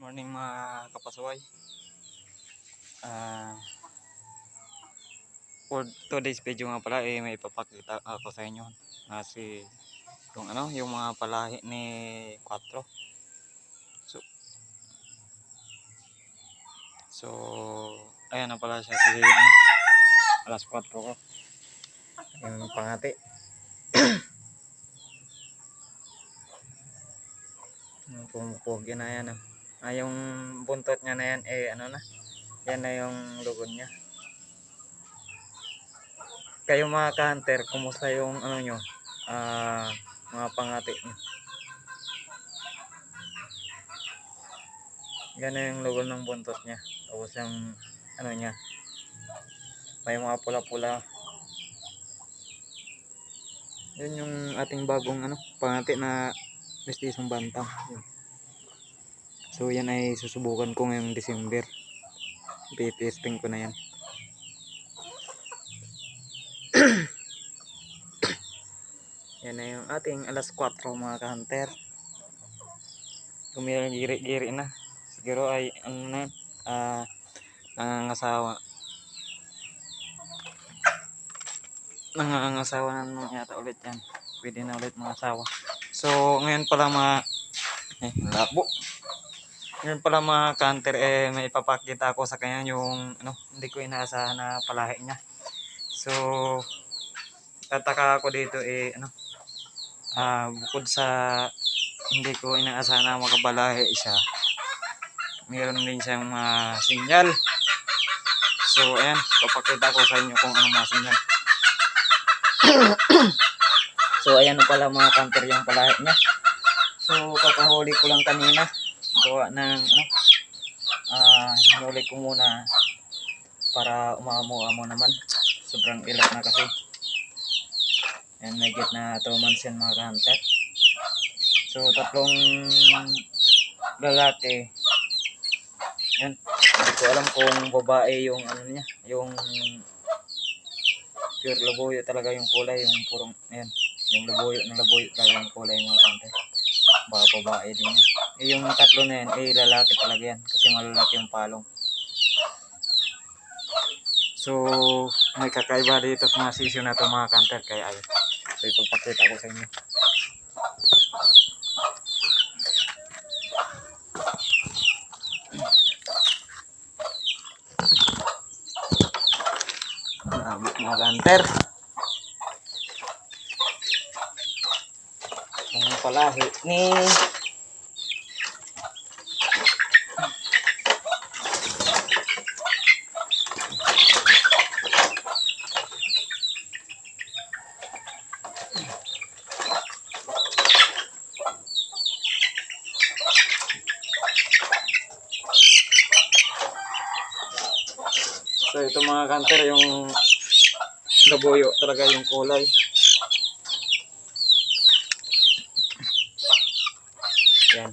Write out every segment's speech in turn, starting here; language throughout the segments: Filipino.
Morning mga kapasaway. Ah, for today's video nga pala may ipapakita ako sa inyo kasi yung mga palahi ni 4. So, so ayan na pala siya si alas 4 ko. Yung pangati. Pumupugi na yan. Yung buntot niya na yan yan na yung lugon niya. Kayo mga ka-hunter, kumusta yung nyo? Mga pangati nyo. Yan yung lugon ng buntot niya. Tapos yung niya, may mga pula-pula. Yun yung ating bagong pangati na mestisong bantang. Yun. So yan ay susubukan ko ngayong December. Testing ko na yan. Yan na yung ating alas 4 mga ka-hunter. Kumirang giri-giri na. Siguro ay nangangasawa. Nangangasawa na yata ulit yan. Pwede na ulit mga asawa. So ngayon pala labo. Ngayon pala mga ka-hunter may ipapakita ako sa kanya yung hindi ko inaasahan na palahi niya. So tataka ako dito bukod sa hindi ko inaasahan na makabalahe siya, meron din siyang mga sinyal. So ayan, papakita ko sa inyo kung ano mga sinyal. So ayan pala mga ka-hunter yung palahi niya. So kakahuli ko lang kanina, gawa ng hinuli ko muna para umamo-amo naman. Sobrang ilat na kasi. And may get na 2 months yan mga ka-hunter. So 3 lalaki. Yan. Hindi ko alam kung babae yung niya, yung pure labuyo talaga yung kulay, yung purong ayan, yung labuyo talaga yung kulay mga ka-hunter. Baka babae din yan. Yung 3 na yan lalaki talaga yan kasi malalaki yung palong. So may kakaiba dito sa mga sisyo na ito mga ka-hunter, kaya ayun. So ipapakita ko sa inyo. Mga ka-hunter, ang palahi ni so ito mga ka-hunter, yung labuyo talaga yung kulay. Yan.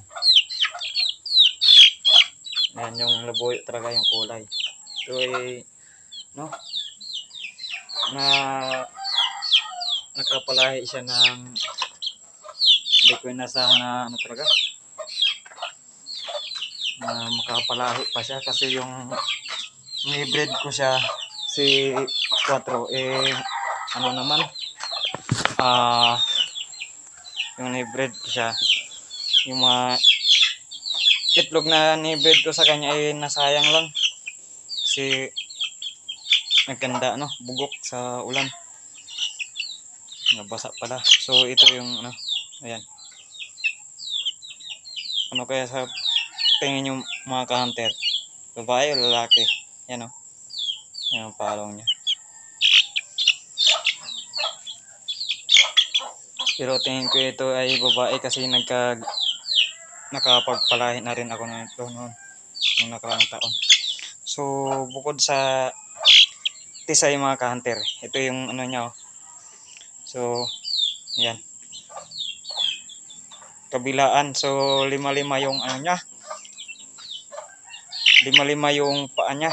Yan yung labuyo talaga yung kulay. Ito nakapalahi siya ng hindi ko inasahan na talaga. Makapalahi pa siya kasi yung ni-breed ko siya si 4 naman yung ni-breed ko siya, yung mga itlog na ni-breed ko sa kanya nasayang lang kasi nagkanda bugok sa ulan, nabasa pala. So ito yung ayan, kaya sa tingin yung mga ka-hunter, babae o lalaki? Yan yan ang palong niya. Pero tingin ko ito ay babae kasi nakapagpalahi na rin ako nito noon nakaraang taon. So bukod sa tisay mga ka-hunter, ito yung niya So yan, kabilaan. So 5-5 yung niya, 5-5 yung paa niya,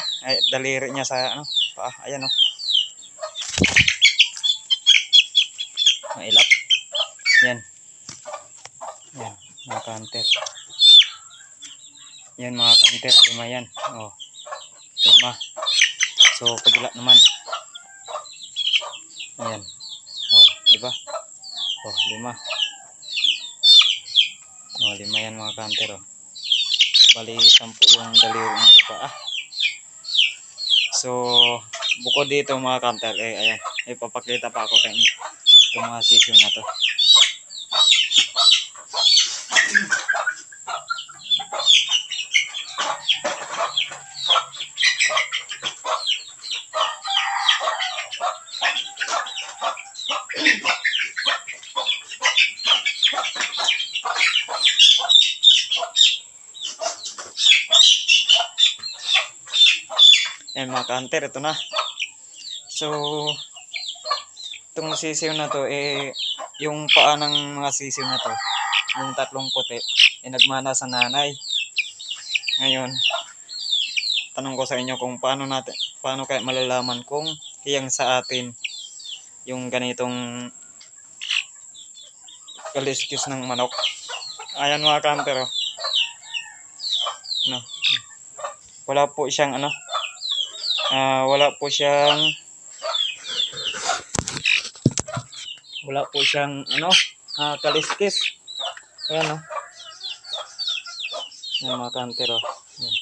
daliri niya sa paa. Ayan mailap. Yan mga ka-hunter. Yan mga kanter, 5 yan. Oh, 5. So kabila naman. Ayan. Oh, di ba? Oh, 5. Oh, 5 yan mga kanter. Oh. Bali 10 yung daliri ng kapaa. So bukod dito mga kanter, ayan, ipapakita pa ako sa inyo itong mga sisyo na to. Ayan mga kanter, ito na. So itong sisiw na to, yung paa ng mga sisiw na to, yung tatlong puti, nagmana sa nanay. Ngayon, tanong ko sa inyo kung paano kaya malalaman kung hiyang sa atin yung ganitong kaliskis ng manok. Ayan mga kanter, oh. No. Wala po siyang kaliskis. Ayan, oh. Ayan mga kanter, oh. Ayan.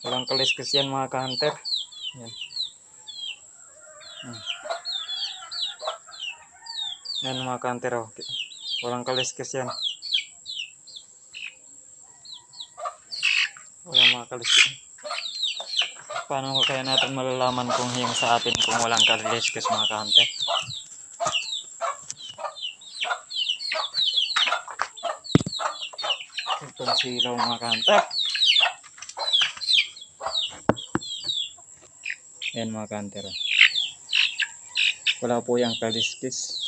Walang kaliskis yan mga kanter. Ayan. Ayan mga kanter, oh. Walang kaliskis yan. Walang mga kaliskis. Paano kaya natin malalaman kung hiyang sa atin kung walang kaliskis mga kanter? Itong silaw mga kanter. Ayan mga kanter. Wala po yung kaliskis.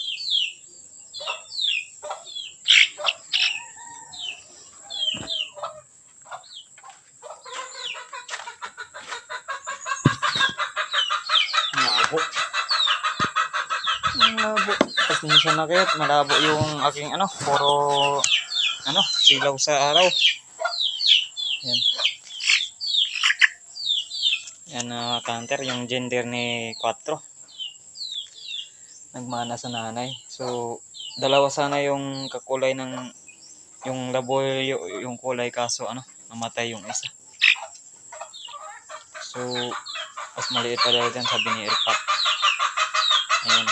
Malabo. Malabo. Pasensya na kayo. Malabo yung aking puro silaw sa araw. Yan. Yan kanter, yung gender ni 4. Nagmana sa nanay. So, dalawa sana yung kakulay ng yung laboy yung kulay, kaso namatay yung isa. So, mas maliit pa daw dyan, sabi ni Irpat. Ayan.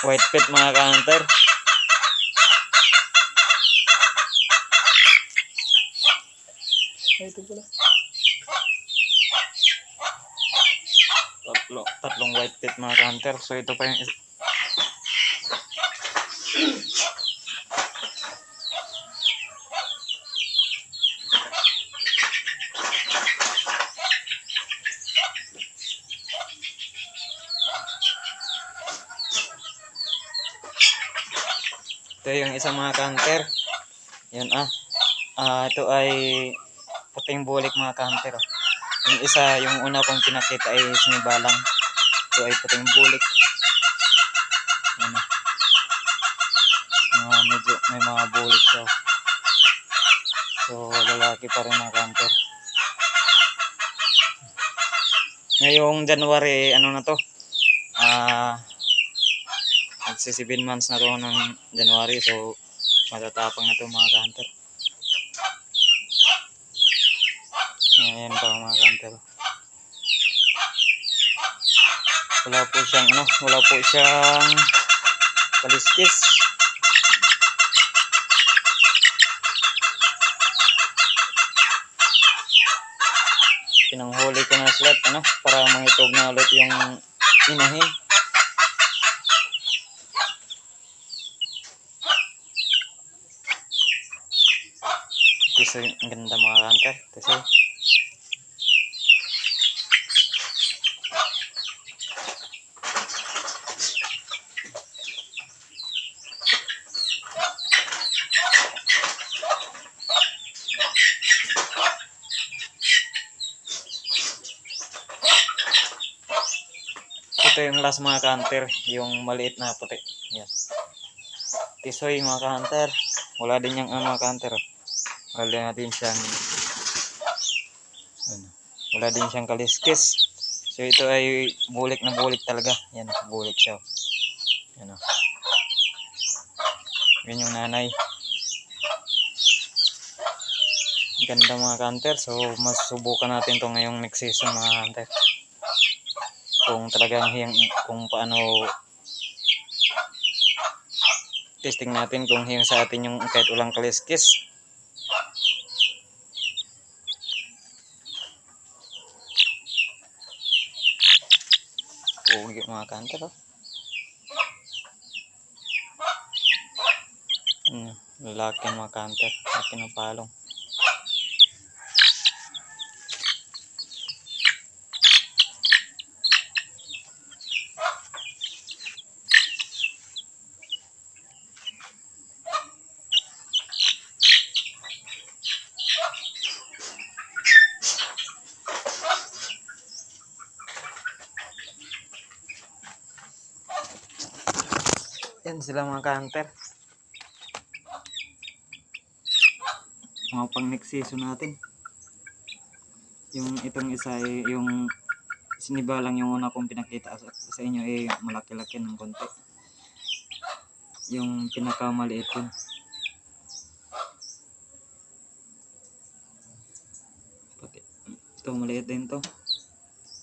White pit mga kanter. Ito pala. Tatlong white pit mga kanter. So ito pa yung isa. Ito yung isang mga kanter. Yan ito ay puting bulik mga kanter. Yung isa, yung una kong pinakita ay sinibalang. Ito ay puting bulik. Yan medyo may mga bulik siya. So lalaki pa rin mga kanter. Ngayong January, na to? Magsi 7 months na to ng January. So matatapang na to mga kanter. Ayan pa mga kanter. Wala po siyang kaliskis. Pinanghuli ko na sila para mangitog na ulit yung inahin. Kasi ang ganda mga kanter. Kasi ito yung last mga kanter, yung maliit na puti. Yan. Tisoy mga kanter. Wala din yung mga kanter. Wala din siyang ano, wala din siyang kaliskis. So ito ay bulik na bulik talaga. Yan, bulik siya. Yan o. Yan yung nanay. Ganda mga kanter. So masusubukan natin to ngayong next season mga kanter. Kung talagang kung paano testing natin kung hiyang sa atin yung kahit ulang kaliskis. Pugi mga kanter oh. Lalaki mga kanter. Laki ng palong. Yan sila mga kanter. Mga pang next season natin. Yung itong isa ay yung siniba lang yung una kong pinakita sa inyo ay malaki-laki ng konti. Yung pinakamaliit yun. Pati, ito maliit din to.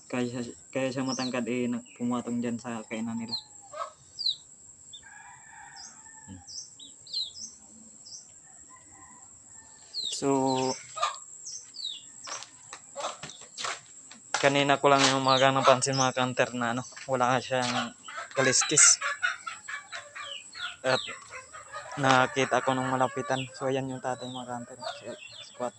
Kaya siya matangkad eh pumatong dyan sa kainan nila. So kanina ko lang yung mga napansin mga kanter na ano, wala siyang kaliskis. At nakita ko nung malapitan. So ayan yung tatay mga kanter, si 4.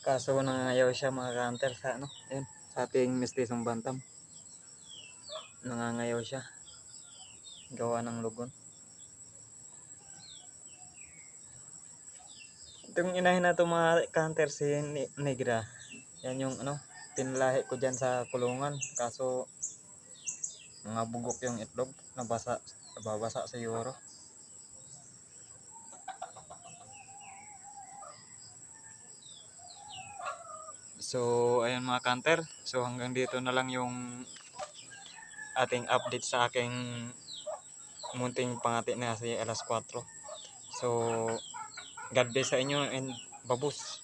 Kaso nangangayaw siya mga kanter sa ano, ayun, sa ating mistisong bantam. Nangangayaw siya. Gawa ng lugon. Itong inahin na ito mga kanter si Negra. Yan yung ano, pinlahi ko dyan sa kulungan. Kaso mga bugok yung itlog, nababasa siguro. So ayun mga kanter, so hanggang dito na lang yung ating update sa aking munting pangati na si alas 4. So God bless sa inyo and babus.